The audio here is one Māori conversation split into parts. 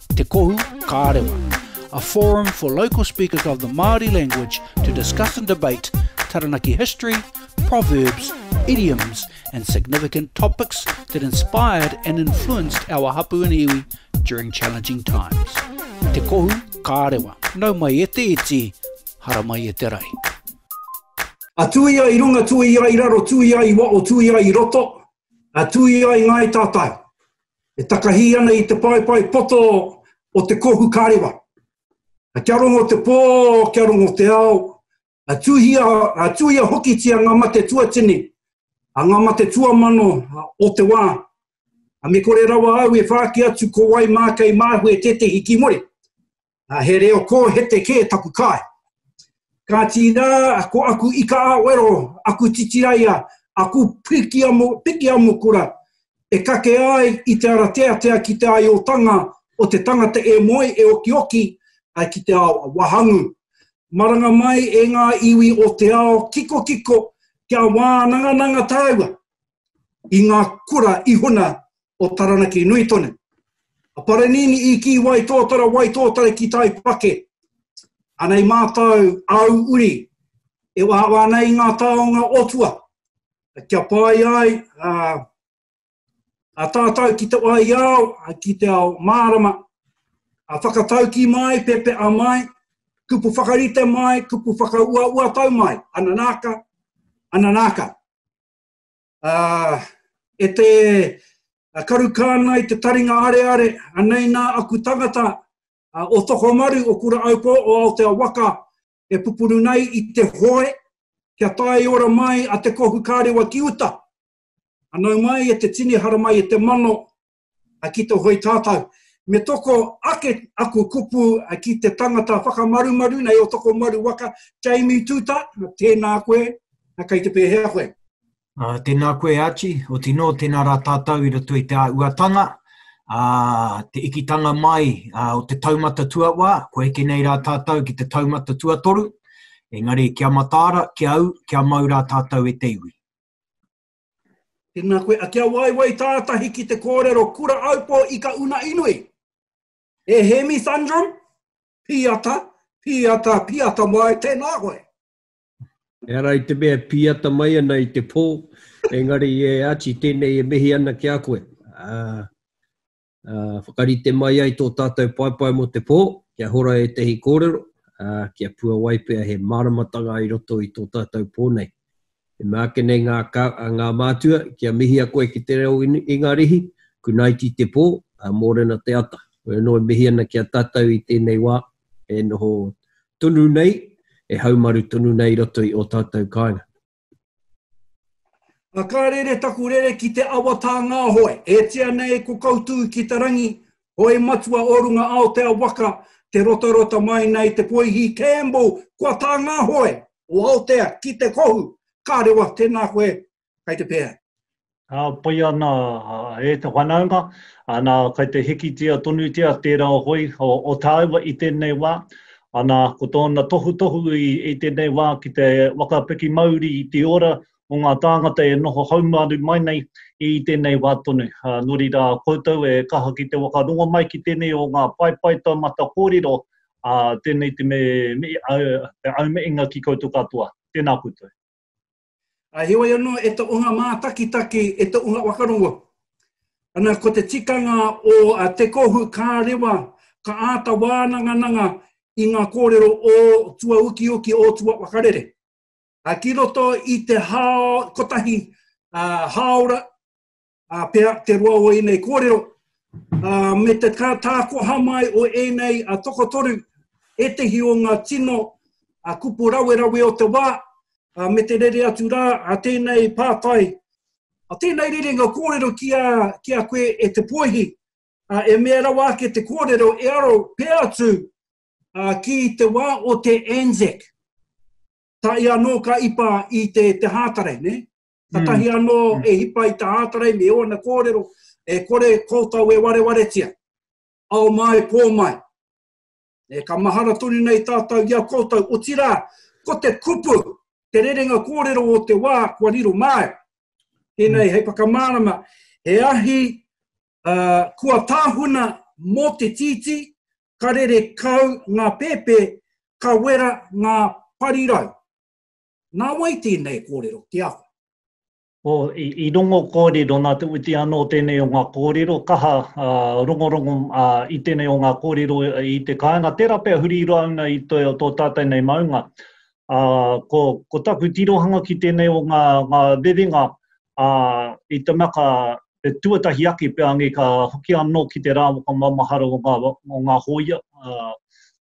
Te Kohu Kārewa, a forum for local speakers of the Māori language to discuss and debate Taranaki history, proverbs, idioms and significant topics that inspired and influenced our hapu and iwi during challenging times. Te Kohu Kārewa, nau mai e te iti, hara mai e te rai. A tuia I runga, tuia I raro, tuia I wao, tuia I roto, a tuia I ngai tātai. E takahi ana I te pai poto o te kohu kārewa. A kia rongo te pō, kia rongo te ao, a tuia hoki tia ngā mate tua tini, a ngā mate tua mano o te wā. A me kore rawa au e whāki atu ko wai mākei māhu e tete hikimore. A he reo ko hete ke tapu kai. Ka tira, ko aku ika awero, aku titiraia, aku piki amo kura, e kake ai I te aratea ki te ai o tanga, o te tangata e moi e oki ai ki te ao wahangu. Maranga mai e ngā iwi o te ao kiko, kia wānanga tāua, I ngā kura ihuna o Taranaki nui tone. A paranini I ki wai tōtara ki tai pake. Anei mātau au uri, e wānei ngā taonga otua. Kia pai ai, a tātou ki te wai au, ki te ao mārama. A whakatau ki mai, pepe a mai, kupu whakarite mai, kupu whakaua tau mai, ananaka. E te karukāna I te taringa are, anei nā aku tangata, o toko maru o kura aupo o Aotearoa e pupuru nei I te hoe, kia tai ora mai a te kohu kārewa ki uta. Anau mai e te tini hara mai e te mano a ki te hoi tātou. Me toko ake aku kupu a ki te tangata whakamaru nei o toko maru waka, Jamie Tuta, tēnā koe, a kei te pēhea koe. Tēnā koe Achi, o tino tēnā rā tātou I roto I te uatanga. Te ikitanga mai o te taumata tuawā, ko eke nei rā tātou ki te taumata tuatoru, engari kia matāra, kia au, kia mau rā tātou e te iwi. Tēnā koe, a kia waiwai tātahi ki te kōrero kura aupo I ka una inui. E hemi syndrome, piata mai, tēnā koe. E ara I te mea piata mai ana I te pō, engari e Achi tēnei e mehi ana ki a koe. Whakarite mai ai tō tātou pai mo te pō, kia hora e tehi kōrero, kia pua waipea he māramatanga I roto I tō tātou pō nei. E māke nei ngā mātua, kia mihi a koe ki te reo I ngā rihi, kunaiti te pō, mōrena te ata. Koe no e mihi ana kia tātou I tēnei wā, e noho tunu nei, e haumaru tunu nei roto I o tātou kāinga. A ka rere taku rere ki te awata ngā hoe, e tia nei ko koutu ki te rangi, hoi matua orunga Aotearoa, te rota mai nei te poihi Campbell, kua tā ngā hoe, o Aotea ki te kohu, kārewa tēnā koe, kei te pēr. Pai ana e te whanaunga, ana kei te hiki tia tonu tia tērā hoi o tāua I tēnei wā, ana ko tōna tohu I tēnei wā ki te wakapiki mauri I te ora, o ngā tāngata e noho haumaru mai nei I tēnei wā tonu. Nori rā koutou e kaha ki te wakarongo mai ki tēnei o ngā pai taumata kōrero, tēnei te aumeinga ki koutou katoa. Tēnā koutou. Heoi anō e te unga mātakitaki e te unga wakarongo. Ana ko te tikanga o te kohu kārewa, ka āta wānanga I ngā kōrero o tua uki o tua wakarere. Ki roto I te kotahi haora, pēr te roa o enei kōrero, me te tākoha mai o enei toko toru, e te hi o ngā tino, kupu rawe o te wā, me te rere atu rā, tēnei pātai. Tēnei rere ngā kōrero kia koe e te poihi, e mea rawa ke te kōrero e aro pē atu ki te wā o te Anzac. Ta ia no ka ipa I te hātare, ne? Ta tahi anō e hipa I te hātare, me o na kōrero, e kore kōtau e ware tia. Au mai, pō mai. E ka mahara tonu nei tātou ia kōtau, o tira, ko te kupu, te rerenga kōrero o te wā, kua riro mai. Tēnei, hei pakamārama, he ahi kua tāhuna mō te titi, ka rere kau ngā pepe, ka wera ngā parirai. Nā wai tēnei kōrero, te ako. I rongo kōrero nā te uti anō tēnei o ngā kōrero, kaha rongorongo i tēnei o ngā kōrero i te kāinga. Tērā pēr huri rauna i tō tātai nei maunga. Ko taku tirohanga ki tēnei o ngā rerenga i te maka te tuatahi ake peangi ka hoki anō ki te rā o ka mamahara o ngā hoia.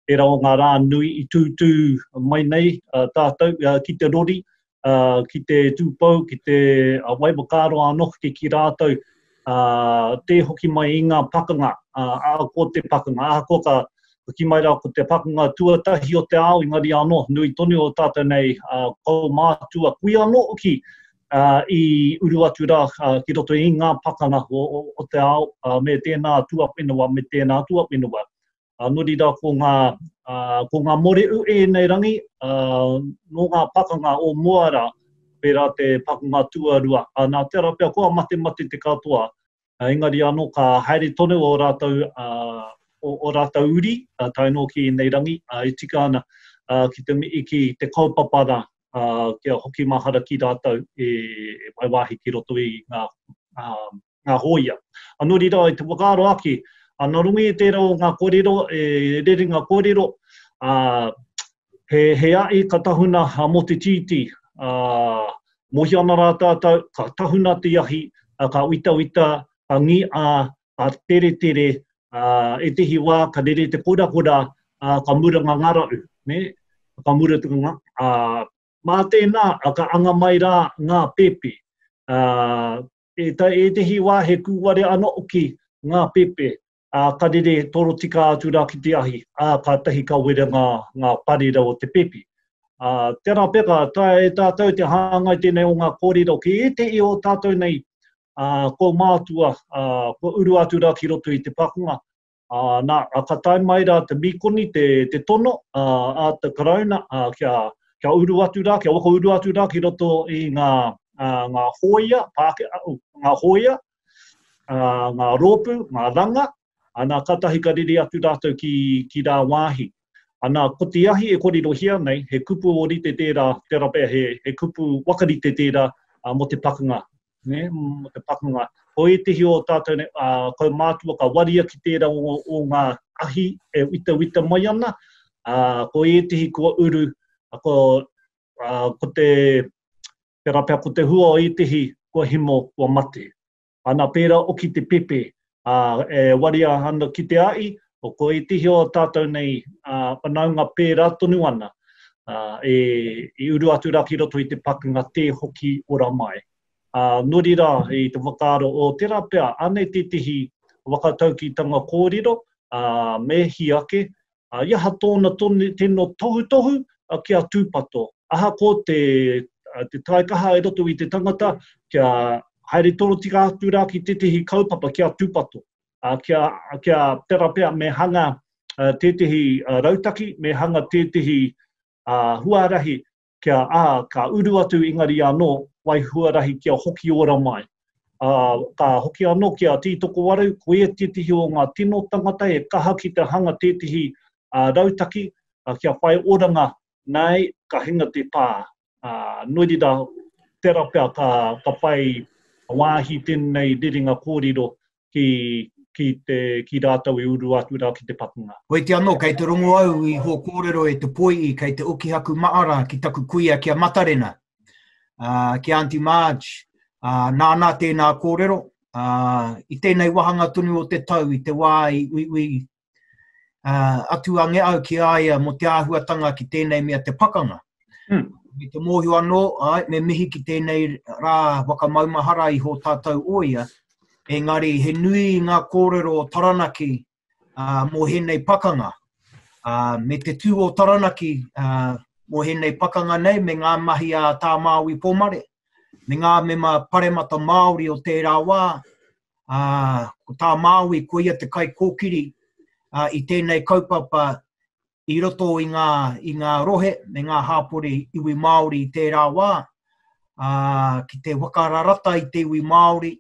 Tērā o ngā rā nui i tūtū mai nei tātou ki te rori. Ki te tūpau, ki te waiwakaro anō ki rātou, te hoki mai i ngā pakanga, ko te pakanga, ko ka ki mai rā ko te pakanga tuatahi o te ao, ingari anō, nui tonu o tātou nei, kou mātua kui anō ki i uru atu rā ki roto i ngā pakanga o te ao, me tēnā tuapinua, me tēnā tuapinua. Nori rā ko ngā more ue nei rangi, no ngā pakanga o Moara, pērā te pakanga tuarua. Nā tērā pēr koa mate te katoa, engari anō ka haere tonu o rātou uri, taino ki nei rangi, i tika ana ki te kaupapara, kia hoki mahara ki rātou e waiwahi ki roto i ngā hoia. Nori rā i te wakaaro aki, nā rungi e tērā o ngā kōrero, rere ngā kōrero, he ai ka tahuna mō te titi, mohi ana rā tātou, ka tahuna te ahi, ka uita, ka ngi ka tere, e tehi wā, ka rere te kora, ka mura ngā ngarau, ne? Ka mura te ngā. Mā tēnā, ka anga mai rā ngā pepe. E tehi wā he kūware anō ki ngā pepe. Ka rere toro tika atu rā ki te ahi, ka tahi ka wera ngā parira o te pepe. Tērā peka, e tātou te hāngai tēnei o ngā kōrero, ki e te o tātou nei, ko mātua, ko uru atu rā ki roto i te pakanga. Ka tai mai rā te mikoni, te tono, te karauna, kia uru atu rā, kia waka uru atu rā ki roto i ngā hoia, ngā rōpu, ngā ranga, ana katahi ka riri atu rātou ki rā wāhi. Ana ko te ahi e kōrero hia nei, he kupu o rite tērā pēr, he kupu wakarite tērā mo te pakanga. Ne? Mo te pakanga. Ko e tehi o tātou nei, ko mātua ka waria ki tērā o ngā ahi e wita mai ana. Ko e tehi kua uru, ko te pēr, ko te hua o e tehi kua himo kua mate. Ana pēra o ki te pepe. E waria ana ki te ai, o ko e tihi o tātou nei whanaunga pērā tonu ana, i uru atu rā ki roto i te pakanga te hoki ora mai. Nori rā i te wakaaro o tērā pēr, anei te tihi wakataukitanga kōrero, me hi ake, iaha tōna tēno tohu, kia tūpato. Aha ko te taikaha e roto i te tangata, kia haere toro tika atu rā ki te tehi kaupapa kia tūpato. Kia tērā pēr me hanga tētehi rautaki, me hanga tētehi huarahi, ka uru atu ingari anō, wai huarahi kia hoki ora mai. Ka hoki anō kia tītoko waru, ko e tētehi o ngā tino tangata e kaha ki te hanga tētehi rautaki, kia whai oranga nei, ka hinga te pā. Nori rā, tērā pēr ka whai wāhi tēnei rerenga kōrero ki rātou e uru atu rā ki te pakanga. Hoi te anō, kei te rongo au i ho kōrero e te poi, kei te ukihaku maara ki taku kuia kia Matarena, ki Auntie Marge, nāna tēnā kōrero, i tēnei wahanga tunu o te tau, i te wā i atu ange au ki aia mo te āhuatanga ki tēnei mea te pakanga. Me te mōhiu anō, me mihi ki tēnei rā wakamaumahara i ho tātou oia, engari he nui ngā kōrero o Taranaki mō henei pakanga. Me te tū o Taranaki mō henei pakanga nei, me ngā mahi a tā Māui Pōmare, me ngā mema paremata Māori o tērā wā, ko tā Māui ko ia te kai kōkiri i tēnei kaupapa i roto i ngā rohe, me ngā hāpore iwi Māori i tērā wā, ki te wakararata i te iwi Māori,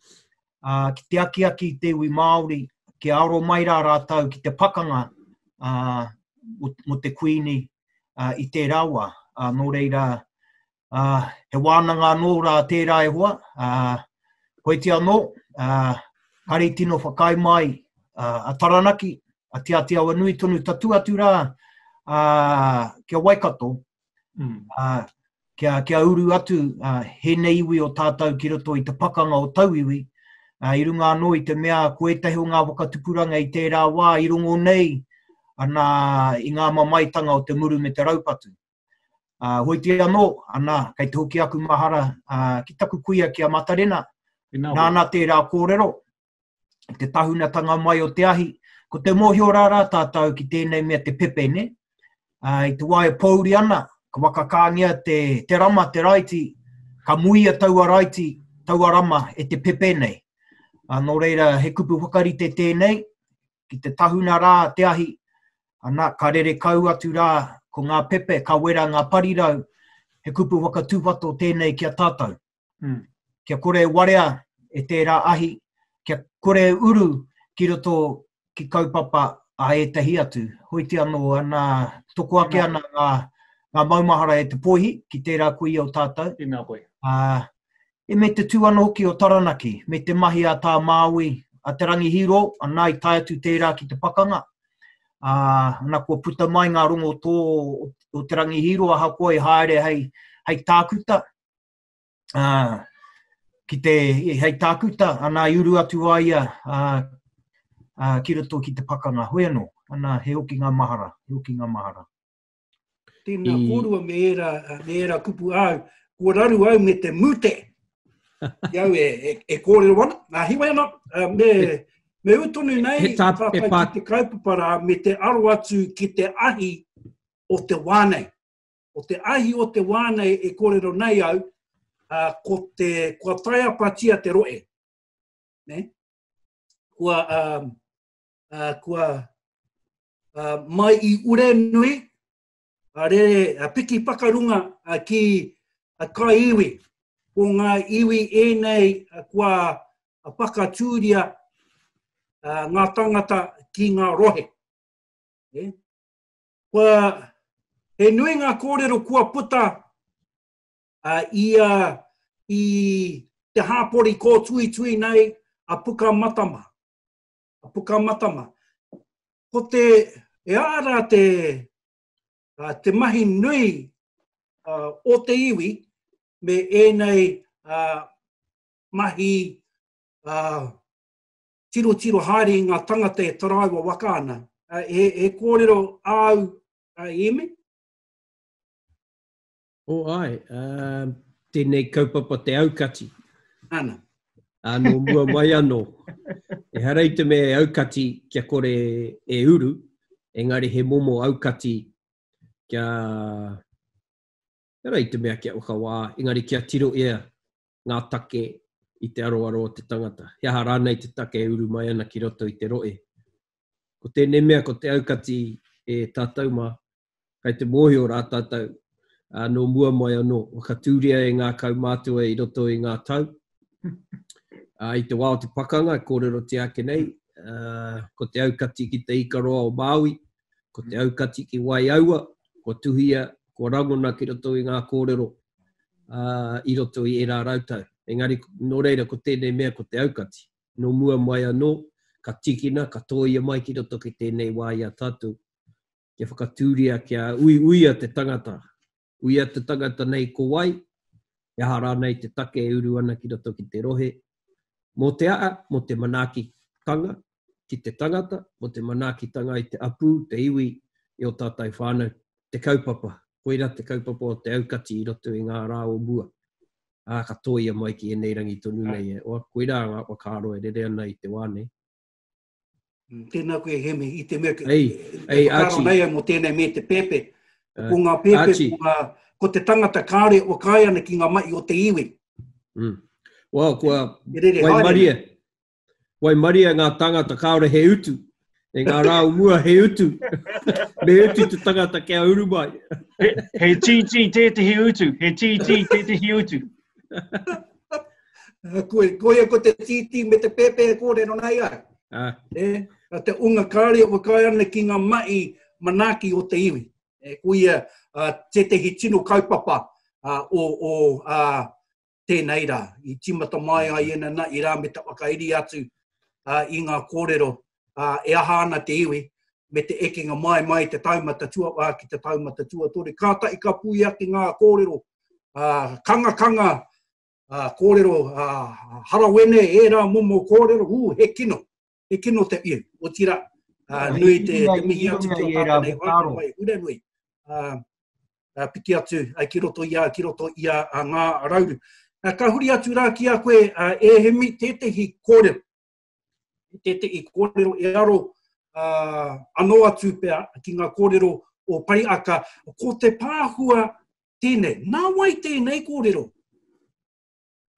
ki te akiaki i te iwi Māori, ke aro mai rā rātau ki te pakanga mo te kuini I te rawa. Nō reira, he wānanga nō rā tērā e hoa. Koiti anō, kari tino whakai mai a Taranaki, a Te Awanui tonu tatu atu rā kia Waikato. Kia uru atu he nei iwi o tātou ki roto I te pakanga o tau iwi. I runga anō I te mea koe tehi o ngā wakatupuranga I tērā wā I rungo nei ana I ngā mamaitanga o te muru me te raupatu. Hoiti anō, ana, kei te hoki aku mahara ki taku kuia ki a Matarena. Nāna tērā kōrero. Te tahunatanga mai o te ahi. Ko te mōhio rārā tātou ki tēnei mea te pepe, ne? I te wae pauri ana, ka wakakāngia te rama, te raiti, ka muia taua raiti, taua rama e te pepe nei. Nō reira, he kupu whakarite tēnei, ki te tahuna rā te ahi, ana, ka rere kau atu rā ko ngā pepe, ka wera ngā parirau, he kupu wakatūpato tēnei kia tātou. Kia kore warea e tērā ahi, kia kore uru ki roto ki kaupapa a e tahi atu. Hoiti anō, ana toko ake ana ngā maumahara e te pohi ki tērā kui o tātou. E me te tūana hoki o Taranaki, me te mahi a tā Māui, a te rangihiro, ana I tai atu tērā ki te pakanga. Ana kua puta mai ngā rongo tō o te rangihiro a hakoa I haere hei tākuta. Ki te hei tākuta, ana I uru atu aia ki roto ki te pakanga. Hoi anō, ana he hoki ngā mahara, he hoki ngā mahara. Tēnā kōrua me era kupu au, kua raru au me te mute. Iau e kōrero wana. Nā hiwai ana, me utonu nei, tātai ki te kaupapara, me te aro atu ki te ahi o te wānei. O te ahi o te wānei e kōrero nei au, kua taia patia te roe. Ne? Kua mai I ure nui, piki pakarunga ki kai iwi. Ko ngā iwi nei kua pakatūria ngā tangata ki ngā rohe. He nui ngā kōrero kua puta I te hāpori kō tui nei a puka matama. Ko e ara te mahi nui o te iwi, me nei mahi tiro haere ngā tangata e taraiwa waka ana. E kōrero au eme? Ai, tēnei kaupapa te aukati. Ana. Anō mua mai anō. E harei te mea aukati kia kore e uru, engari he momo aukati kia... Harei te mea kia ukawā, engari kia tiro ea ngā take I te aroaro o te tangata. Hea rānei te take e uru mai ana ki roto I te roe. Ko tēnei mea ko te aukati e tātou mā, kai te mōhio rā tātou, no mua mai anō, wakatūria e ngā kaumātua I roto I ngā tau. I te wā o te pakanga, kōrero te ake nei, ko te aukati ki te ikaroa o Māui, ko te aukati ki Waiaua, ko tuhia, ko rangona ki roto I ngā kōrero, I roto I era rautau. Engari, nō reira ko tēnei mea ko te aukati. No mua mai anō, ka tikina, ka tōia mai ki roto ki tēnei wā I a tātou. Kia whakatūria kia uia te tangata. Uia te tangata nei ko wai, e hara nei te take e uru ana ki roto ki te rohe. Mō te aa, mō te manaki tanga, ki te tangata, mō te manaki tanga I te apu, te iwi, I o tātai whānau, te kaupapa. Koira te kaupapa o te aukati I roto I ngā rā o mua. Ka tōia mai ki enei rangi tonu nei e. Koira ngā wakaro e rere ana I te wāne. Tēnā koe heme I te mea. Ei, Achi. Nei mo tēnei me te pepe. Ko ngā pepe, ko te tangata kāre o kai ana ki ngā mai o te iwi. Wow, kua wai maria ngā tangata kāore he utu. E ngā rā o mua he utu. Me utu te tangata kia uru mai. He titi tētahi utu. He titi tētahi utu. Koe ko te titi me te pepe e kōrero nei ai. Te unga kāre o kai ana ki ngā mai manaki o te iwi. Kuia te tehi tino kaupapa o tēnei rā. I timata mai ai ena na i rā me ta wakairi atu i ngā kōrero e aha ana te iwi me te ekenga mai te taumata tua wā ki te taumata tua tore. Kāta i ka pui ake ngā kōrero kanga kōrero harawene e rā momo kōrero he kino te iu o tira nui te mihi atu ki o tāka nei wai ure nui piki atu ki roto ia ngā rauru. Ka huri atu rā ki a koe e he mi tetehi kōrero. Tetehi kōrero e aro anō atu pea ki ngā kōrero o Pariaka ko te pāhua tēnei. Nā wai tēnei kōrero.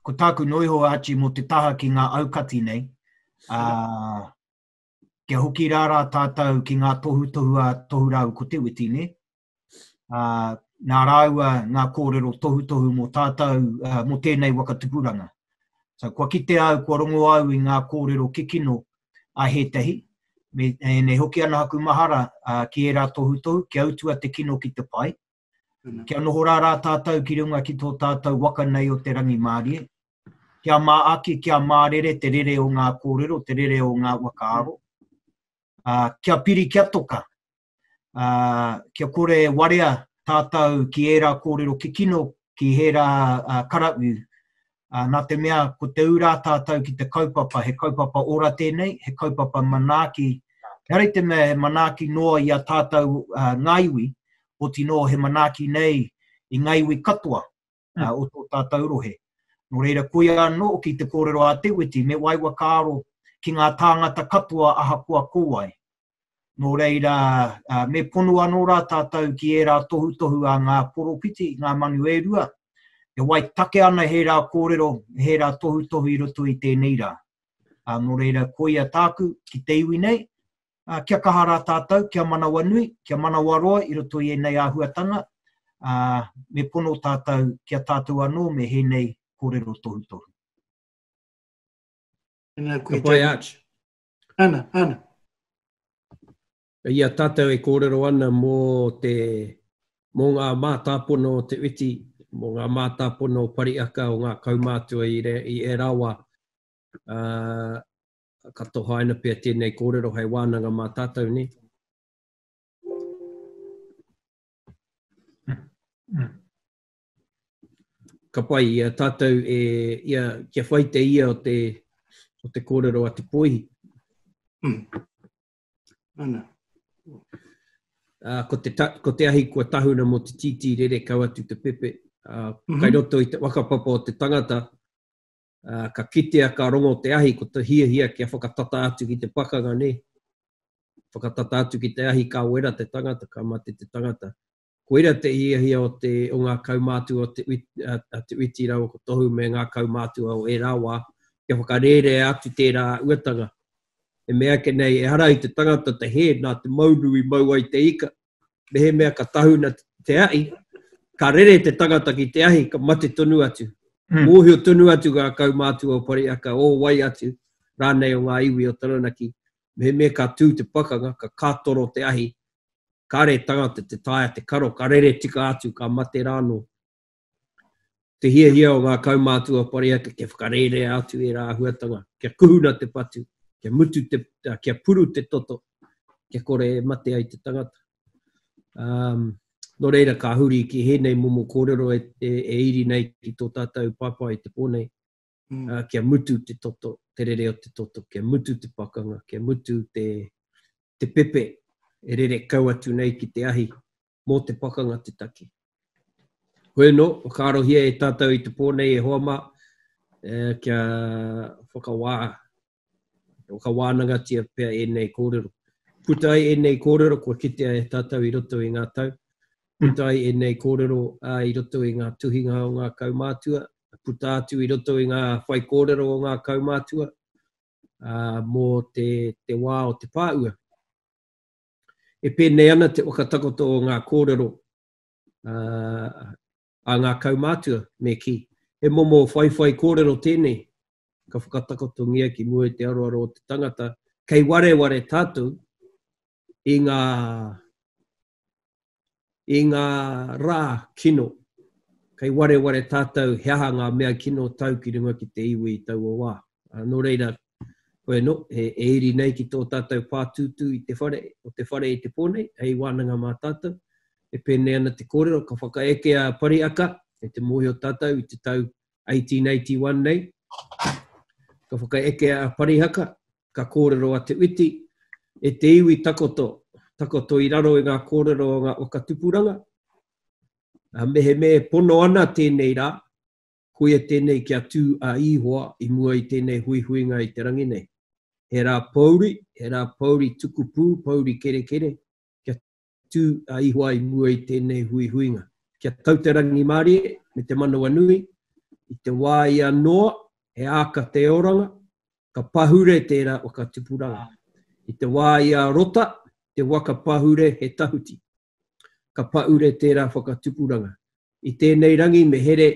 Ko tāku noiho achi mo te taha ki ngā aukati nei. Kia hoki rāra tātou ki ngā tohu rau ko te witi ne. Nā rāua ngā kōrero tohu mo tātou mo tēnei wakatupuranga. So kua kite au, kua rongo au i ngā kōrero kikino a he tehi. Nei hoki ana haku mahara ki e rā tohu, kia utua te kino ki te pai. Kia noho rā tātou ki runga ki tō tātou waka nei o te rangi Mārie. Kia māaki, kia mārere te rere o ngā kōrero, te rere o ngā wakaaro. Kia piri kia toka. Kia kore warea tātou ki e rā kōrero kikino ki he rā karau. Nā te mea, ko te ura tātou ki te kaupapa, he kaupapa ora tēnei, he kaupapa manaki. Hei te mea he manaki noa i a tātou ngaiwi, o tino he manaki nei i ngaiwi katoa o tō tātou rohe. Nō reira koe anō ki te kōrero a te witi, me wai wakaro ki ngā tāngata katoa aha kua kōwai. Nō reira, me pono anō rā tātou ki e rā tohu a ngā poropiti, ngā manu e rua. E wai take ana he rā kōrero, he rā tohu i roto i tēnei rā. Nō reira koe a tāku ki te iwi nei, kia kaha rā tātou, kia manawa nui, kia manawa roa i roto i nei āhuatanga. Me pono tātou kia tātou anō me he nei kōrero tohu. Ka pai ach. Ana. Ia tātou e kōrero ana mō ngā mātāpono o te witi, mō ngā mātāpono o Pariaka o ngā kaumātua i e rawa. Kato haina pia tēnei kōrero hei wānanga mā tātou ni. Ka pai ia tātou kia whaite ia o te kōrero a te poihi. Ana. Ko te ahi kua tahuna mo te titi rere kau atu te pepe. Kai roto i te wakapapa o te tangata, ka kitea ka rongo te ahi ko te hia kia whakatata atu ki te pakanga ne. Whakatata atu ki te ahi ka wera te tangata, ka mate te tangata. Ko ira te hia o ngā kaumātua o te witi rau ko tohu me ngā kaumātua o e rawa, kia whakarere atu tērā uatanga. E mea ke nei, e hara i te tangata te he, nā te maunui mau ai te ika. Me he mea ka tahuna te ahi, ka rere te tangata ki te ahi, ka mate tonu atu. Mōhio tonu atu ngā kaumātua o Pariaka, o wai atu, rānei o ngā iwi o Taranaki. Me he mea ka tū te pakanga, ka kātoro te ahi, ka re tangata te taia te karo, ka rere tika atu, ka mate rāno. Te hia o ngā kaumātua o Pariaka, kia whakarere atu e rā huatanga, kia kuhuna te patu. Kia puru te toto, kia kore mate ai te tangata. Nō reira ka huri ki henei momo kōrero e iri nei ki tō tātou papai te pōnei. Kia mutu te toto, te rere o te toto, kia mutu te pakanga, kia mutu te pepe e rere kau atu nei ki te ahi mō te pakanga te taki. Koe no, o ka arohia e tātou i te pōnei e hoama, kia whakawā. O ka wānanga tia pia e nei kōrero. Putai e nei kōrero, kua kitea e tātou i roto i ngā tau. Putai e nei kōrero i roto i ngā tuhinga o ngā kaumātua. Puta atu i roto i ngā whai kōrero o ngā kaumātua. Mō te wā o te pāua. E pēnei ana te wakatakoto o ngā kōrero a ngā kaumātua me ki. E momo whai kōrero tēnei. Ka whakatakoto ngia ki mua te aroaro o te tangata, kei ware tātou i ngā rā kino. Kei ware tātou heaha ngā mea kino tau ki runga ki te iwi i tau o wā. Nō reira, koe no, he eri nei ki tō tātou pātūtū i te whare, o te whare i te pōnei, hei wānanga mā tātou. E pēnei ana te kōrero, ka whakaeke a Pariaka, e te mohi o tātou i te tau 1881 nei. Ka whakaeke a Parihaka, ka kōrero a te witi, e te iwi takoto i raro i ngā kōrero o ngā wakatupuranga. Mehe pono ana tēnei rā, koe tēnei kia tū a ihoa i mua i tēnei huihuinga i te rangi nei. He rā pauri tukupu, pauri kere, kia tū a ihoa i mua i tēnei huihuinga. Kia tau te rangi Māori me te manawa nui, i te wā i anoa, he āka te oranga, ka pahure tērā wakatupuranga. I te wā i a rota, te waka pahure he tahuti. Ka pahure tērā whakatupuranga. I tēnei rangi me here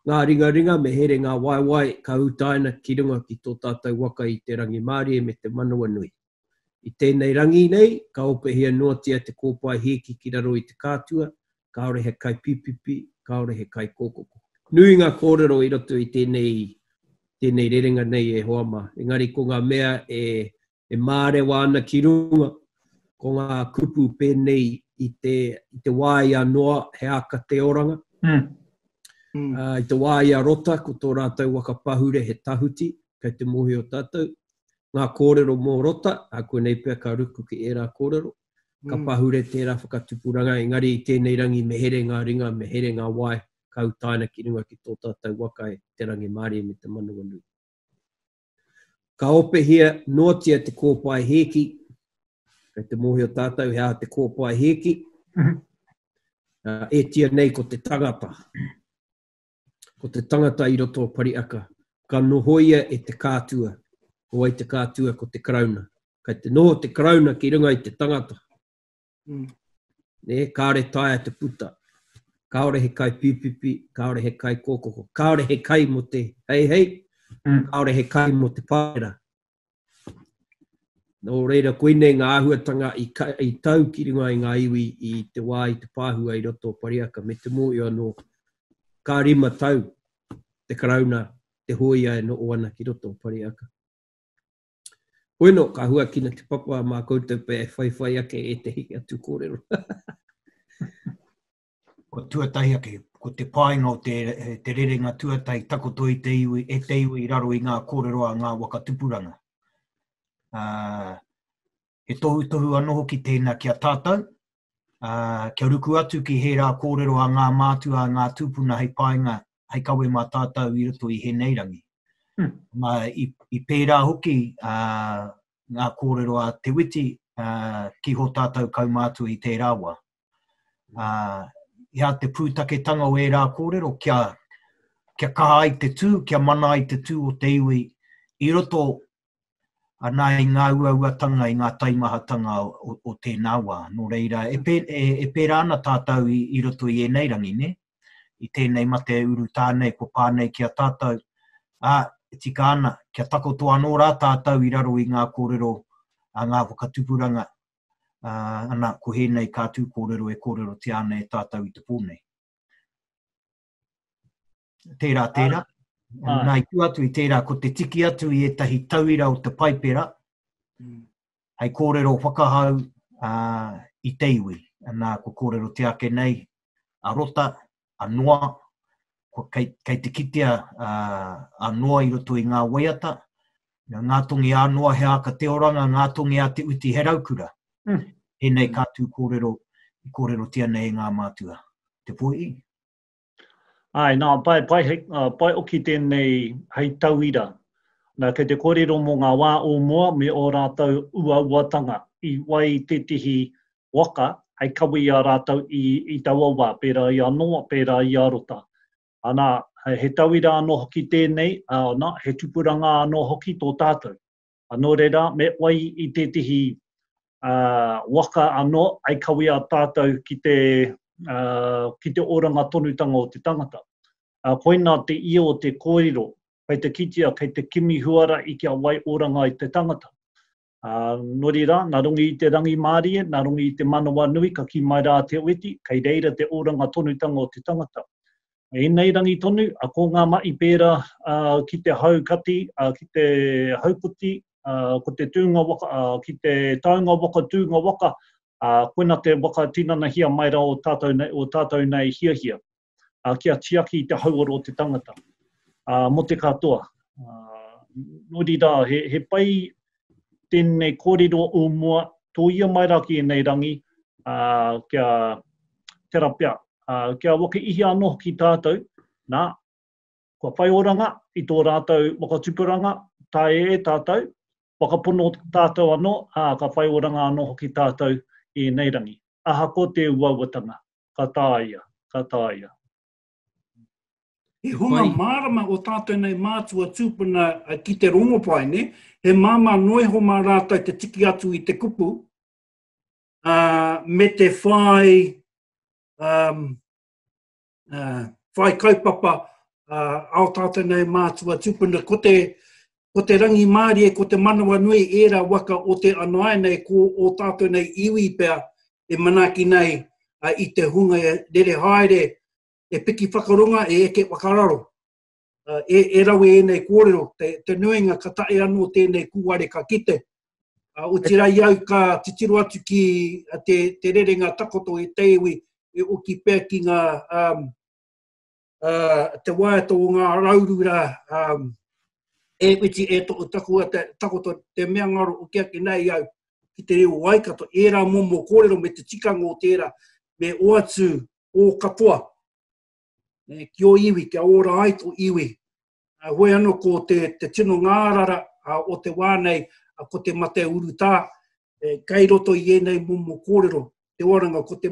ngā ringa, me here ngā waiwai ka utaina ki runga ki tō tātou waka i te rangi Māori me te manawa nui. I tēnei rangi nei, ka opehia noatia te kōpai heki ki raro i te kātua, kaore he kai pipipi, kaore he kai kōkoko. Nui ngā kōrero i roto i tēnei rerenga nei e hoama. Engari ko ngā mea e mārewa ana ki runga, ko ngā kupu pēnei i te wāi a noa he aka te oranga. I te wāi a rota, ko tō rātou waka pahure he tahuti, kei te mohi o tātou. Ngā kōrero mō rota, a koe nei pia ka ruku ki e rā kōrero. Ka pahure tērā whakatupuranga, engari i tēnei rangi me here ngā ringa, me here ngā wai, ka utaina ki runga ki tō tātou waka e te rangi Māori me te manawa nui. Ka opehia noatia te kōpai heki, kei te mohi o tātou hea te kōpai heki, e tia nei ko te tangata. Ko te tangata i roto o Pariaka. Ka nohoia e te kātua, o ai te kātua ko te krauna. Kei te noho te krauna ki runga i te tangata. Kāre taia te puta. Kaore he kai pipipi, kaore he kai kōkoko. Kaore he kai mo te hei, kaore he kai mo te pāera. Nō reira, koinei ngā ahuatanga i tau ki runga i ngā iwi i te wā i te pāhua i roto o Pariaka, me te mōi anō ka rima tau te karauna, te hoia e no o ana ki roto o Pariaka. Koino, ka hua kina te papa mā koutou pe e whaiwhai ake e te hiki atu kōrero. Ko tuatahi ake, ko te pāinga o te rerenga tuatahi takoto i te iwi, e te iwi i raro i ngā kōrero a ngā wakatupuranga. He tohu anō hoki tēnā kia tātou, kia ruku atu ki he rā kōrero a ngā mātua, ngā tūpuna hei pāinga, hei kawe mā tātou i roto i he neirangi. I pērā hoki ngā kōrero a te witi ki ho tātou kaumātua i te rāwa. Ia te pūtaketanga o e rā kōrero, kia kaha i te tū, kia mana i te tū o te iwi, i roto anā i ngā uauatanga, i ngā taimahatanga o tēnā wā. Nō reira, e pērā ana tātou i roto i e neirangi, ne? I tēnei mate uru tānei, ko pānei kia tātou, tika ana, kia takoto anō rā tātou i raro i ngā kōrero, a ngā wakatupuranga, ana ko hēnei kātū kōrero e kōrero te ane e tātou i te pōnei. Tērā. Nai ku atu i tērā, ko te tiki atu i etahi tauira o te paipera, hei kōrero whakahau i te iwi. Nā ko kōrero te ake nei, a rota, a noa, kei te kitea a noa i roto i ngā waiata, ngā tongi a noa he aka te oranga, ngā tongi a te uti he raukura. Hēnei kātū kōrero tia nei ngā mātua. Te pōi? Ai, nā, pai oki tēnei hei tauira. Nā, kei te kōrero mō ngā wā o mua me o rātau uauatanga i wai te tihi waka, hei kawi a rātau i taua wā, pērā i anoa, pērā i arota. Anā, he tauira anō hoki tēnei, he tupuranga anō hoki tō tātou. Anō reira, me wai i te tihi waka anō, ai kawi a tātou ki te oranga tonutanga o te tangata. Koina te io o te kōrero, kei te kitea, kei te kimi huara i kia wai oranga i te tangata. Nori rā, nā rungi I te rangi Māori, nā rungi I te manawa nui, ka ki mai rā te weti, kei reira te oranga tonutanga o te tangata. I nei rangi tonu, a ko ngā mai pēra ki te haukati, ki te hauputi, ko te tūnga waka, ki te taunga waka, tūnga waka, koina te waka tinana hia mai rā o tātou nei hia. Kia tiaki I te hauoro o te tangata. Mo te katoa. Nori rā, he pai tēnei kōrero o mua, tō ia mai rā ki nei rangi, kia terapia. Kia waka ihi anō ki tātou, nā, kua whai oranga I tō rātou wakatupuranga, tae tātou, wakapono tātou anō, ka whai oranga anō ki tātou I nei rangi. Aha ko te uauatanga, ka tāia. He hunga mārama o tātou nei mātua tūpuna ki te rongopai, ne? He māma noe ho mā rātou te tiki atu I te kupu, me te whai kaupapa ao tātou nei mātua tūpuna. Ko te rangi Māori ko te manawa nui era waka o te anae nei ko o tātou nei iwi pēr manaki nei I te hunga rere haere e piki whakarunga eke wakararo. E rawe nei kōrero, te nuinga ka tae anō tēnei kuare ka kite. O tira iau ka titiru atu ki te rerenga takoto te iwi e oki pēr ki ngā te waiato o ngā raurura e witi e to takoto te mea ngaro o kia ki nei iau ki te reo waikato e rā momo kōrero me te tikanga o tērā me o atu o katoa. Ki o iwi, kia ora ai tō iwi. Hoi anō ko te tino ngārara o te wānei, ko te mate urutā, kei roto I enei momo kōrero, te oranga ko te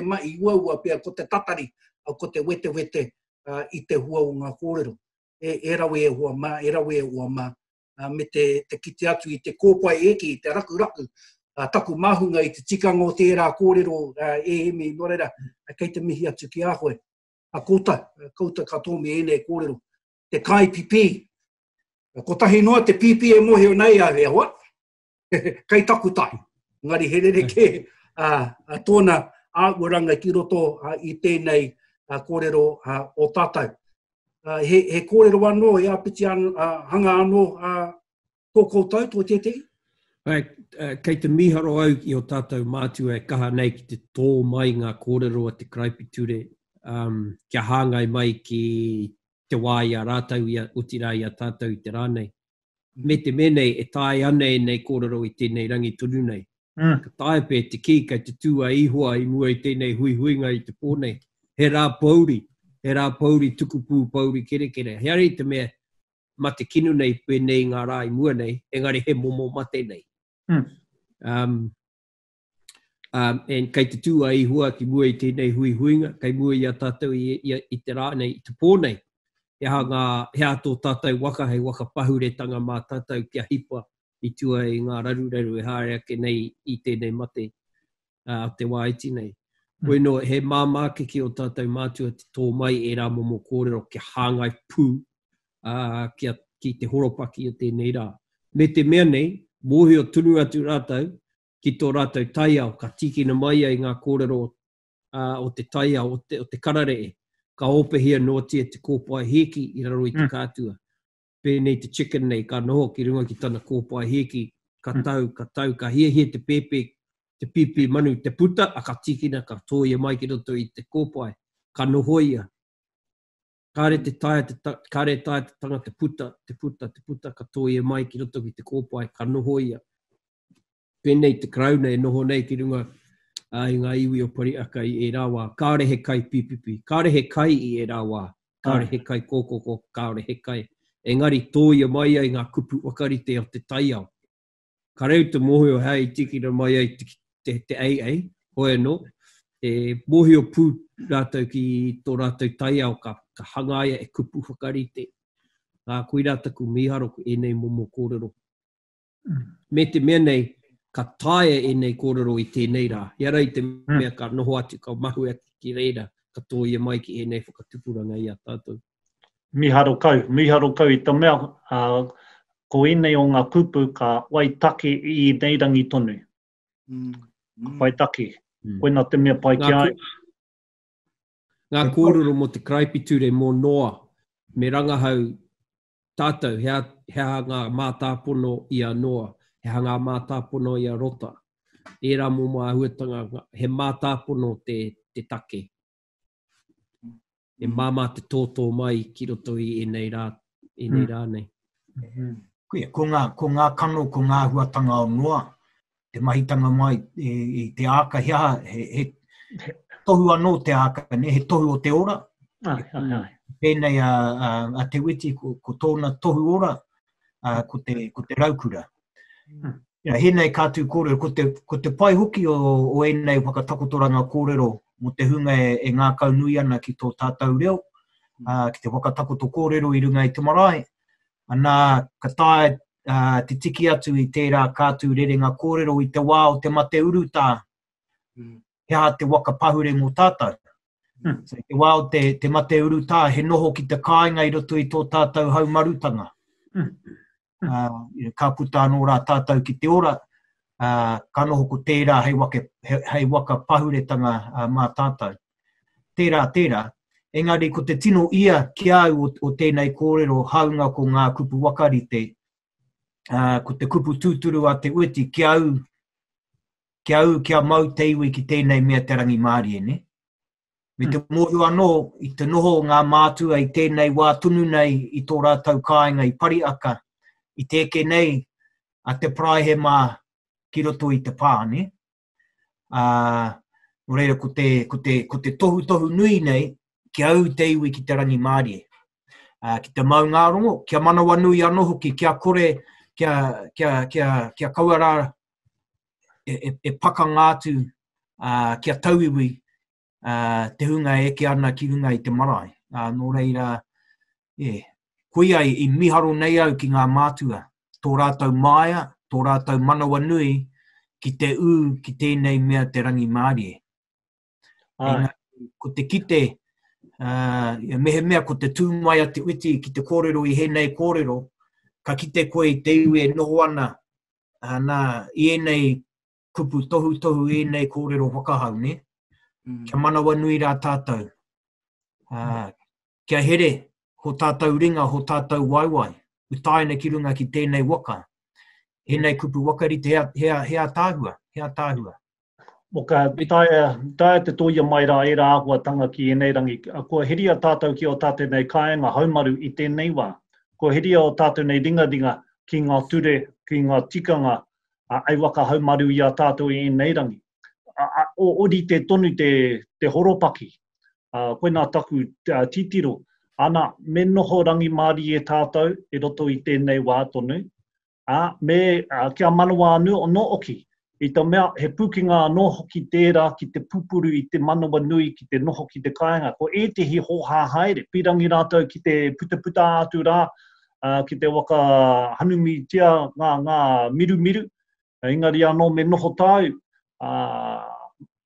mahi uaua pia, ko te tatari, ko te wete I te hua o ngā kōrero. E rawe e hua mā, me te kite atu I te kōpai eki, I te raku, taku mahunga I te tikanga o tērā kōrero e emi norera, kei te mihi atu ki a hoi. Kouta katoa me enei kōrero. Te kai pipi. Ko tahi noa te pipi e mohe o nei a hea hoa. Kei taku tahi. Ngari he rereke tōna āuaranga ki roto I tēnei kōrero o tātou. He kōrero anō e apiti hanga anō tō koutou, tō tētei? Kei te miharo au I o tātou mātua e kaha nei ki te tō mai ngā kōrero a te Kraipiture. Kia hāngai mai ki te wā I a rātau utira I a tātou I te rānei. Me te menei e tāi anei nei kōrero I tēnei rangi tunu nei. Ka tāi pē te ki kei te tūa ihoa I mua I tēnei huihuinga I te pōnei. He rā pauri, tukupū pauri kere. Heari te mea ma te kinu nei pēnei ngā rā I mua nei, engari he momo mate nei. En kei te tūa I hua ki mua I tēnei huihuinga, kei mua I a tātou I te rānei, I te pōnei. Hea tō tātou waka hei waka pahuretanga mā tātou kia hipa I tua I ngā raru e hārea ke nei I tēnei mate te wāiti nei. Bueno, he māmake ki o tātou mātua te tō mai e rā momo kōrero kia hāngai pū ki te horopaki o tēnei rā. Me te mea nei, mōhi o tunu atu rātou, ki tō rātou taiao, ka tikina mai ai ngā kōrero o te taiao, o te kararee, ka opehia notia te kōpai heki I raro I te kātua. Pēnei te chicken nei, ka noho ki runga ki tana kōpai heki, ka tau, ka hia te pepe, te pipi manu, te puta, a ka tikina, ka tōia mai ki roto I te kōpai, ka nohoia. Kāre te taia, kāre taia te tanga te puta, ka tōia mai ki roto ki te kōpai, ka nohoia. Pēnei te krauna e noho nei ki runga I ngā iwi o Pariaka I e rāwā. Kāre he kai pipipi. Kāre he kai I e rāwā. Kāre he kai kōkoko. Kāre he kai. Engari tōia mai ai ngā kupu wakarite o te taiao. Ka reu te mohi o hei tikina mai ai te AA. Hoi anō. E mohi o pū rātou ki tō rātou taiao ka hangaia e kupu wakarite. Koe rātaku miharo ko enei momo kōrero. Me te mea nei, ka taia enei kōrero I tēnei rā. Ia rei te mea ka noho atu, ka mahu atu ki reira, ka tōia mai ki enei whakatupuranga I a tātou. Miharo kau I te mea, ko inei o ngā kupu ka waitake I nei rangi tonu. Waitake. Koina te mea pai ki ai. Ngā kōrero mo te Karaipitūre mō noa, me rangahau tātou, hea ngā mātāpono I a noa, hea ngā mātāpono I a rota. Ērā mō mā huatanga, he mātāpono te take. E māmā te tōtō mai ki roto I enei rā nei. Ko ngā kano, ko ngā huatanga o noa, te mahitanga mai I te āka hea, he tohu anō te āka, he tohu o te ora. Pēnei a te witi ko tōna tohu ora, ko te raukura. Hēnei kātū kōrero, ko te pai hoki o enei whakatakotoranga kōrero mo te hunga e ngā kaunui ana ki tō tātou reo, ki te whakatakoto kōrero I runga I te marae. Anā, ka tae te tiki atu I tērā kātū rerenga kōrero I te wā o te mate uruta, hea te waka pahure mō tātou. So, te wā o te mate uruta, he noho ki te kāinga I roto I tō tātou haumarutanga. Ka puta anō rā tātou ki te ora, ka noho ko tērā hei waka pahuretanga mā tātou. Tērā, engari ko te tino ia ki au o tēnei kōrero haunga ko ngā kupu wakarite, ko te kupu tūturu a te uiti ki au kia mau te iwi ki tēnei mea te rangi Māori ne. Me te mōru anō, I te noho ngā mātua I tēnei wā tunu nei I tō rātau kāinga I pariaka, I tēke nei a te praehe mā ki roto I te pā, ne? O reira, ko te tohu nui nei, ki au te iwi ki te rangi Māori. Ki te mau ngā rongo, kia manawa nui anō hoki, kia kore, kia kauara e paka ngātu, kia tauiwi, te hunga eke ana ki runga I te marae. Nō reira, koia I miharo nei au ki ngā mātua, tō rātau maia, tō rātau manawa nui, ki te ki tēnei mea te rangi Māori. Ko te kite, mea ko te tūmaia te uiti ki te kōrero I hēnei kōrero, ka kite koe I te iwi e noho ana, I enei kupu tohu enei kōrero whakahau, ne? Kia manawa nui rā tātou. Kia here, ho tātou ringa, ho tātou waiwai. Utaina ki runga ki tēnei waka. Hēnei kupu wakarite hea tāhua. Moka, taia te toia mai rā e rā āhuatanga ki enei rangi. Ko heria tātou ki o tātou nei kāinga haumaru I tēnei wā. Ko heria o tātou nei ringa ki ngā ture, ki ngā tikanga, ai waka haumaru I a tātou I enei rangi. O ori te tonu te horopaki, koe nā taku titiro, ana me noho rangi Māori e tātou, e roto I tēnei wā tonu, kia manawa anu no oki, I te mea he pukinga no hoki tērā ki te pupuru I te manawa nui ki te noho ki te kāinga, ko e te hi ho haere, pirangi rātou ki te puta atu rā, ki te waka hanumi tia ngā miru, engari anō me noho tāu,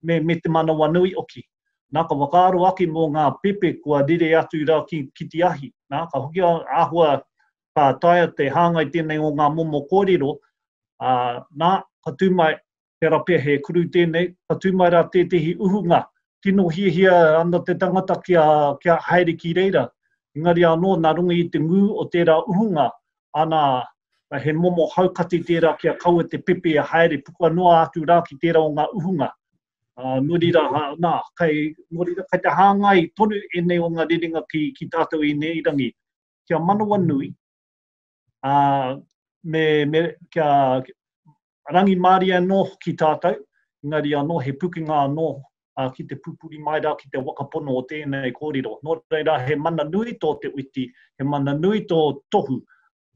me te manawa nui oki. Nā ka wakaaro aki mō ngā pepe kua rire atu rā ki te ahi. Nā ka hoki āhua ka taia te hāngai tēnei o ngā momo kōrero, nā ka tūmai te rapea he kuru tēnei, ka tūmai rā tētehi uhunga, tino hia ana te tangata kia haere ki reira. Engari anō nā runga I te ngū o tērā uhunga, ana he momo haukati tērā kia kaua te pepe a haere puka noa atu rā ki tērā o ngā uhunga. Nōrira kai te hāngai tonu enei o ngā rerenga ki tātou I nei rangi. Kia manawa nui, kia rangi Māori anō ki tātou, engari anō he pukinga anō ki te pupuri mai rā ki te wakapono o tēnei kōrero. Nō reira he mana nui tō te uiti, he mana nui tō tohu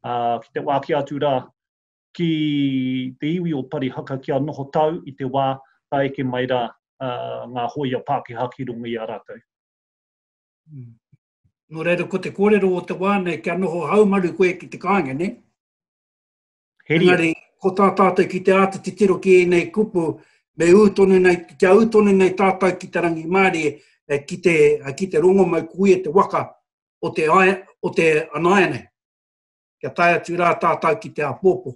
ki te wā ki atu rā ki te iwi o Parihaka kia noho tau I te wā ka eke mai rā ngā hoia Pākehā ki runga I a rātou. Nō reira, ko te kōrero o te wāne kia noho haumaru koe ki te kāinga, ne? Engari, ko tā tātou ki te āta te tiro ki enei kupu, kia utonu nei tātou ki te rangi Māori, ki te rongo mai kui e te waka o te anaia nei. kia tai atu rā tātou ki te apōpo.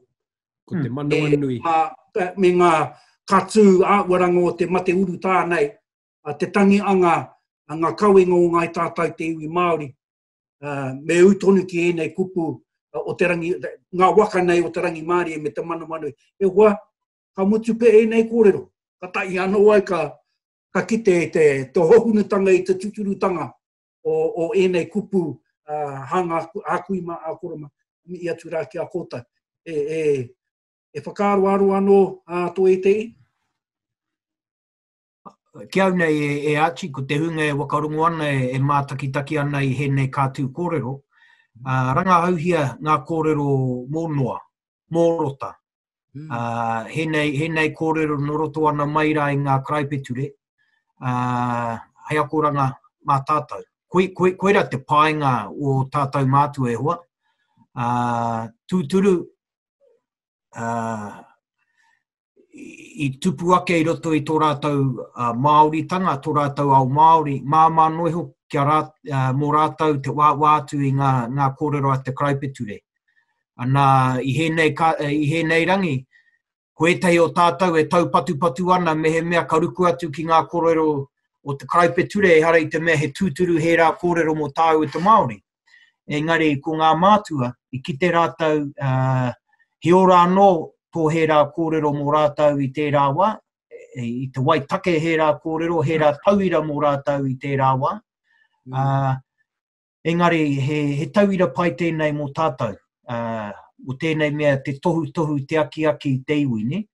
Ko te manawa nui. Me ngā katū āwaranga o te mate uru tānei, te tangi anga, ngā kauenga o ngai tātou te iwi Māori, me utonu ki enei kupu o te rangi, ngā waka nei o te rangi Māori me te manawa nui. E hoa, ka mutu pe enei kōrero. Ka tai anō ai ka kite te hohunutanga i te tuturutanga o enei kupu hanga akui ma akoroma i atu rā ki a kōtai. E whakaaro aro anō tō e te i? Kia au nei e Achi, ko te hunga e wakarongo ana e mātakitaki ana i hēnei kātū kōrero. Ranga hauhia ngā kōrero mōnoa, mōrota. Hēnei kōrero noroto ana mai rā i ngā kraipeture. Hei akoranga mā tātou. Koera te painga o tātou mātua e hoa. Tūturu i tupu ake i roto i tō rātou Māoritanga, tō rātou au Māori, māma noiho mō rātou te wātu i ngā kōrero a te kraipeture. Ana i hēnei rangi, ko etahi o tātou e tau patu ana me he mea ka ruku atu ki ngā kōrero o te kraipeture, e hara i te mea he tūturu he rā kōrero mō tāu e te Māori. Engari, ko ngā mātua, i ki te rātou he ora anō tō he rā kōrero mō rātou i tērā wā, i te waitake he rā kōrero, he rā tauira mō rātou i tērā wā. Engari, he tauira pai tēnei mō tātou. O tēnei mea te tohu te aki te iwi, ne?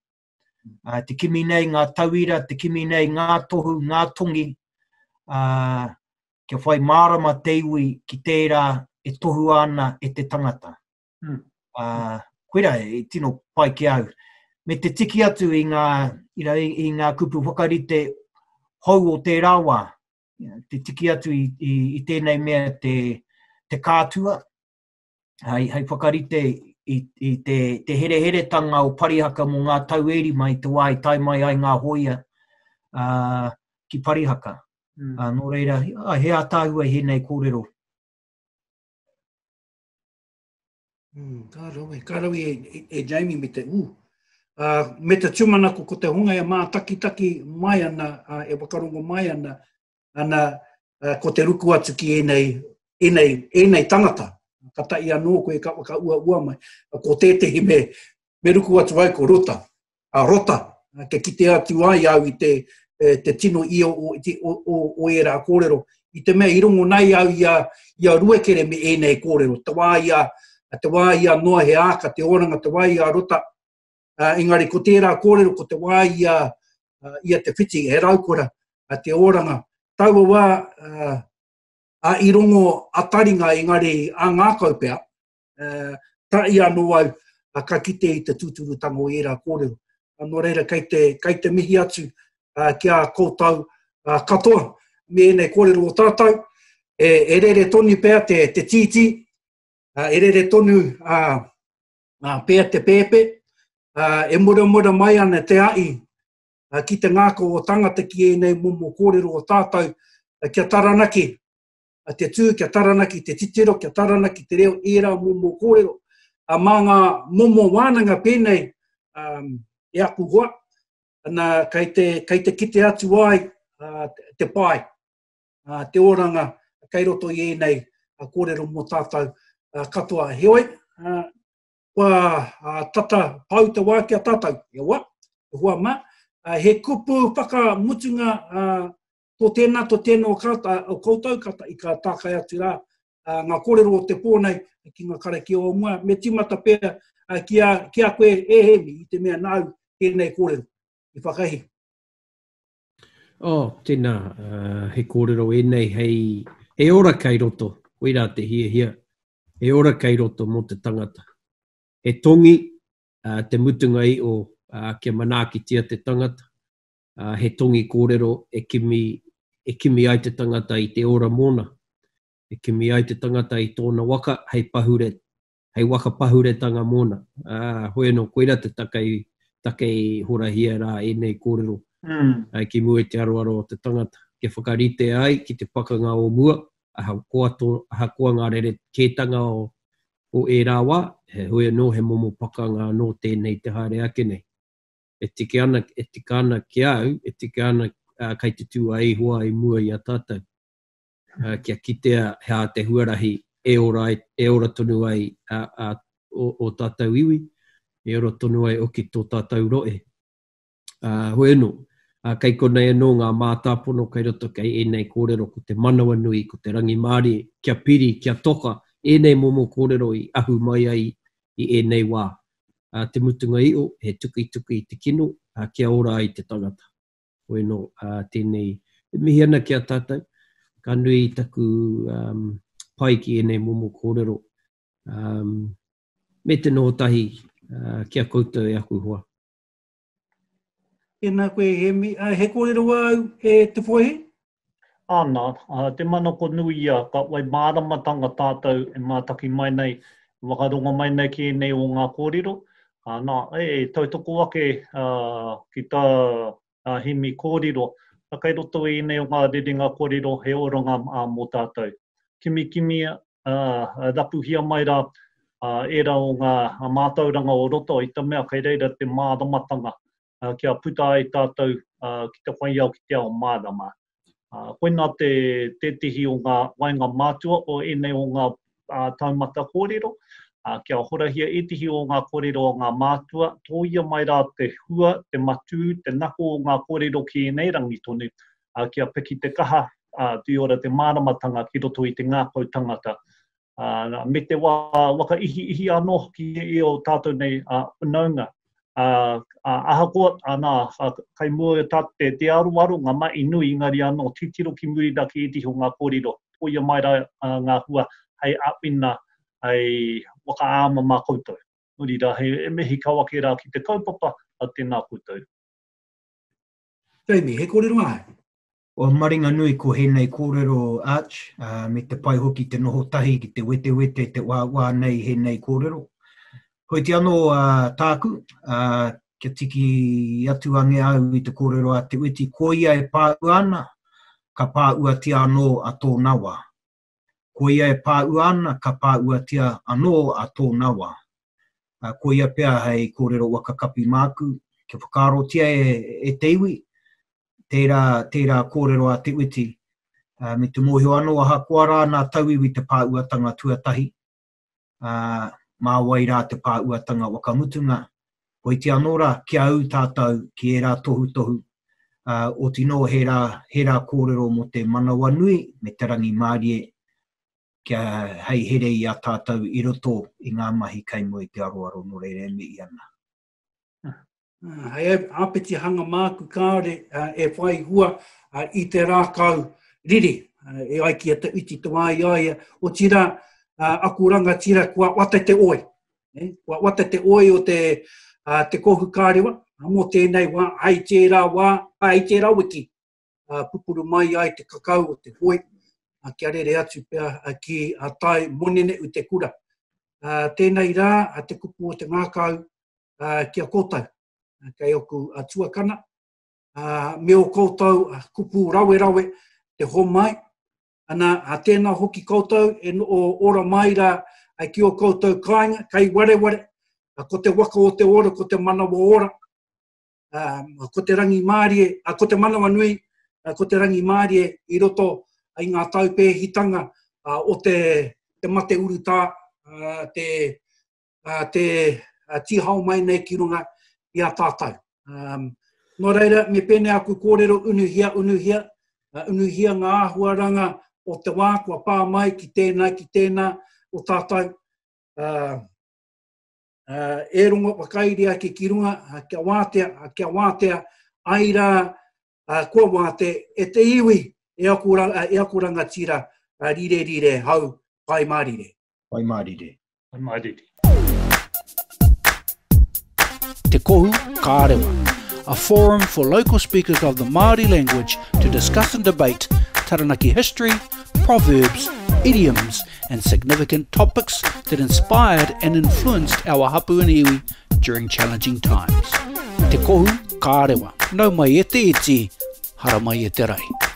Te kimi nei ngā tauira, te kimi nei ngā tohu, ngā tongi, kia whai mārama te iwi ki tērā e tohu ana e te tangata. Koera, e tino pai ki au. Me te tiki atu i ngā kupu whakarite hau o te rāwā, te tiki atu i tēnei mea te kātua, hei whakarite i te here-heretanga o Parihaka mō ngā taueri mai te wā i tai mai ai ngā hoia ki Parihaka. Nō reira, he ātāhua he nei kōrero. Kārawi e Jamie me te me te tumanako ko te hunga e mā taki mai ana, e wakarongo mai ana, ko te ruku atu ki enei tangata. Ka tai anō koe ka ua mai. Ko tētehi me ruku atu ai ko rota. Ke kite atu ai au i te tino ia o e rā kōrero. I te mea i rongo nei au ia ruekere me enei kōrero. Te wā ia noa he āka, te oranga, te wā ia rota. Engari, ko tērā kōrero, ko te wā ia te whiti, he raukora, te oranga. Taua wā i rongo ataringa, engari, a ngā kaupea, tai anō au ka kite i te tūturutanga o e rā kōrero. Nō reira, kei te mihi atu kia koutou katoa, me enei kōrero o tātou, e rere tonu pēr te titi, e rere tonu pēr te pēpe, e mura mai ana te ai ki te ngāko o tangata ki enei momo kōrero o tātou, kia taranaki te tū, kia taranaki te titiro, kia taranaki te reo e rā momo kōrero. Mā ngā momo wānanga pēnei e aku hoa, kei te kite atu ai te pai, te oranga, kei roto i enei kōrero mō tātou katoa. Heoi, tata pau te wā kia tātou, e hoa mā. He kupu whakamutunga tō tēnā o koutou kata i ka tākai atu rā. Ngā kōrero o te pōnei ki ngā karaki o mua, me timata pēr kia koe hemi i te mea nau tēnei kōrero i whakahi. Tēnā, he kōrero enei, hei ora kei roto, oira te hia. He ora kei roto mō te tangata. He tongi, te mutunga i o kia manakitia te tangata. He tongi kōrero e kimi ai te tangata i te ora mōna. E kimi ai te tangata i tōna waka, hei waka pahuretanga mōna. Hoi anō, koera te takei horahia rā enei kōrero. Ki mua te aroaro o te tangata. Ke whakarite ai ki te pakanga o mua, aha koa ngā rere kētanga o e rā wā, he hui anō he momo pakanga anō tēnei te haere ake nei. E tika ana ki au, e tika ana kai te tū ai hoa i mua i a tātou. Kia kitea hea te huarahi e ora tonu ai o tātou iwi, e ora tonu ai oki tō tātou roe. Hoi anō, kai konei anō ngā mātāpono kai roto kai enei kōrero ko te manawa nui, ko te rangi Māori, kia piri, kia toka, enei momo kōrero i ahu mai ai i enei wā. Te mutunga i o, he tuki i te kino, kia ora ai te tangata. Hoi anō, tēnei, mihi ana kia tātou, ka nui taku pai ki enei momo kōrero. Me te nohotahi, kia koutou e aku hoa. Tēnā koe he kōrero au e te whoehe? Ana, te manako nui ia, ka wai māramatanga tātou e mātaki mai nei, wakaronga mai nei ki enei o ngā kōrero. Nā, tautoko ake ki tā himi kōrero, kai roto i enei o ngā rerenga kōrero he oranga mō tātou. Kimi rapuhia mai rā, era o ngā mātauranga o roto i ta mea kai reira te māramatanga. Kia puta ai tātou ki te whai au ki te ao mārama. Koina te tihi o ngā wainga mātua o enei o ngā taumata kōrero. Kia horahia e tihi o ngā kōrero o ngā mātua. Tōia mai rā te hua, te matu, te nako o ngā kōrero ki enei rangi tonu. Kia peki te kaha, tui ora te māramatanga ki roto i te ngākau tangata. Me te waka ihi anō ki e o tātou nei unaunga. Ahakoa, kai mua tā te aruaru, ngā mai nui ingari anō, titiro ki murida ki iti ho ngā kōrero. Toia mai rā ngā hua, hei apina, hei waka āma mā koutou. Nuri rā, hei mehi kawake rā ki te kaupapa a tēnā koutou. Jamie, he kōrero ai? O maringa nui ko henei kōrero Arch, me te pai hoki te noho tahi ki te wete te wā nei henei kōrero. Hoi te anō tāku, kia tiki atu ange au i te kōrero a te witi, ko ia e pāu ana, ka pāu atia anō a tō nawa. Ko ia e pāu ana, ka pāu atia anō a tō nawa. Ko ia pia hei kōrero wakakapi māku, kia whakarotia e te iwi, tērā kōrero a te witi. Me te mōhio anō a hakoa rā nā tauiwi te pāu atanga tuatahi. Mā wai rā te pāuatanga wakamutunga. Hoi te anō rā, kia au tātou ki e rā tohu. O tino he rā kōrero mo te manawa nui, me te rangi Māori kia hei here i a tātou i roto i ngā mahi kai mo i te aroaro no reire me i ana. Hei apeti hanga māku kāre e whai hua i te rākau riri. E ai ki a te iti te wai ai, o tira aku ranga tira kua wata te oi. Kua wata te oi o te kohu kārewa. Mō tēnei wā, ai tērā wiki. Pupuru mai ai te kakau o te hoi. Kia rere atu pia ki tai monene u te kura. Tēnei rā, te kupu o te ngākau kia kōtau. Kei oku tuakana. Me o koutou kupu rawe te homai. Ana tēnā hoki koutou e o ora mai rā ki o koutou kāinga, kai ware. Ko te waka o te ora, ko te manawa ora. Ko te rangi Māori, ko te manawa nui, ko te rangi Māori i roto i ngā taupēhitanga o te mate uruta, te tihau mai nei ki runga i a tātou. Nō reira, me pēne aku kōrero unuhia, unuhia ngā ahuaranga o te wā, kua pā mai ki tēnā o tātou. E runga wakairi ake ki runga, kia wātea, aira kua wāte, e te iwi, e akuranga tira, rire, hau, pai mārire. Pai mārire. Te Kohu Kārewa, a forum for local speakers of the Māori language to discuss and debate Taranaki history, proverbs, idioms and significant topics that inspired and influenced our hapu and iwi during challenging times. Te Kohu Kārewa, nau mai e te iti, hara mai e te rai.